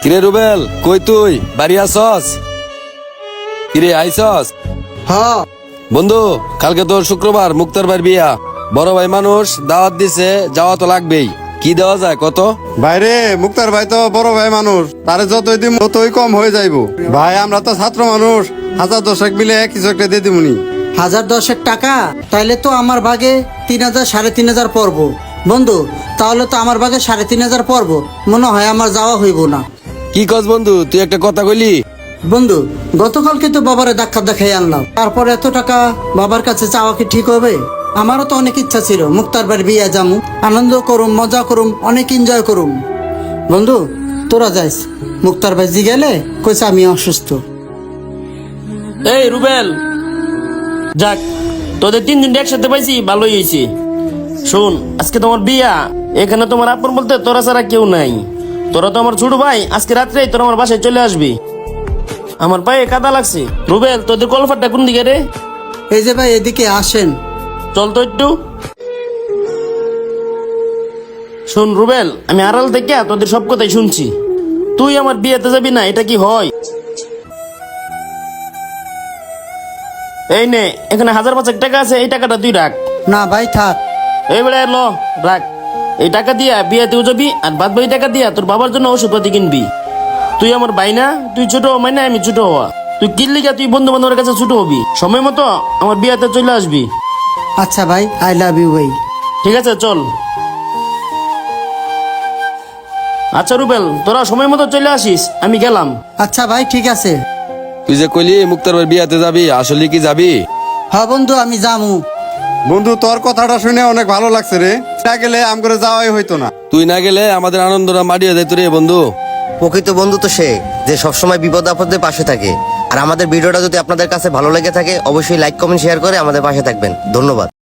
কিরে রুবেল, কই তুই? বাড়ি আসস? কিরে আইসস? হ্যাঁ বন্ধু, কালকে তোর শুক্রবার, মুক্তার ভাইয়ের বিয়া। বড় ভাই মানুষ, দাওয়াত দিছে, যাওয়া তো লাগবেই। কি দেওয়া যায় কত? ভাইরে, মুক্তার ভাই তো বড় ভাই মানুষ, তারে যতই দিম ততই কম হয়ে যাইবো। ভাই আমরা তো ছাত্র মানুষ, 1000-1000 মিলে কিছু একটা দিয়ে দিবনি। 1010 টাকা, তাইলে তো আমার ভাগে 3000 3500 পড়বো। বন্ধু, তাহলে তো আমার ভাগে 3500 পড়বো। মনে হয় আমার যাওয়া হইব না। কি কস বন্ধু, তুই একটা কথা কইলি? বন্ধু, গতকালকে তো বাবারে ধাক্কা দেখাই আনলাম, তারপর এত টাকা বাবার কাছে চাওয়া কি ঠিক হবে? আমারও তো অনেক ইচ্ছা ছিল মুক্তার বাড়ি বিয়ে যামু, আনন্দ করুম, মজা করুম, অনেক এনজয় করুম। বন্ধু, তোরা যাইস, মুক্তার বাড়ি গেলে কইছে আমি অসুস্থ। এই রুবেল, যাক তোদের 3 দিন একসাথে পাইছি, ভালোই হয়েছে। শোন, আজকে তোমার বিয়া, এখানে তোমার আপন বলতে তোরা ছাড়া কেউ নাই। তোরা তো আমার ছোট ভাই, আজকে রাত্রে তোরা আমার বাসায় চলে আসবি। আমার পায়ে কাদা লাগছে। রুবেল, তোদের কলফারটা কোন দিকে রে? এই যে ভাই, এদিকে আসেন। চল তো একটু। শোন রুবেল, আমি আড়াল থেকে তোদের সব কথাই শুনছি। তুই আমার বিয়েতে যাবি না, এটা কি হয়? এই নে, এখানে 1000-500 টাকা আছে, এই টাকাটা তুই রাখ। না ভাই, থাক। এই বেড়ে ল, রাখ। এই টাকা দিয়া বিয়েতেও যাবি, আর বাদ বাকি টাকা দিয়া তোর বাবার জন্য ওষুধপাতি কিনবি। তুই আমার ভাই না? তুই ছোট হওয়া মানে আমি ছোট হওয়া। তুই কিনলিগা তুই বন্ধু বান্ধবের কাছে ছোট হবি। সময় মতো আমার বিয়েতে চলে আসবি। আচ্ছা ভাই, আই লাভ ইউ ভাই। ঠিক আছে, চল। আচ্ছা রুবেল, তোরা সময় মতো চলে আসিস, আমি গেলাম। আচ্ছা ভাই, ঠিক আছে। তুই যে কইলি মুক্তার ভাইয়ের বিয়াতে যাবি, আসলে কি যাবি? হ্যাঁ বন্ধু, আমি যামু। বন্ধু, তোর কথাটা শুনে অনেক ভালো লাগছে রে। না গেলে আম করে যাওয়াই হইতো না। তুই না গেলে আমাদের আনন্দটা মাটিয়ে যাইতো রে বন্ধু। প্রকৃত বন্ধু তো সে যে সবসময় বিপদ আপদে পাশে থাকে। আর আমাদের ভিডিওটা যদি আপনাদের কাছে ভালো লেগে থাকে, অবশ্যই লাইক কমেন্ট শেয়ার করে আমাদের পাশে থাকবেন। ধন্যবাদ।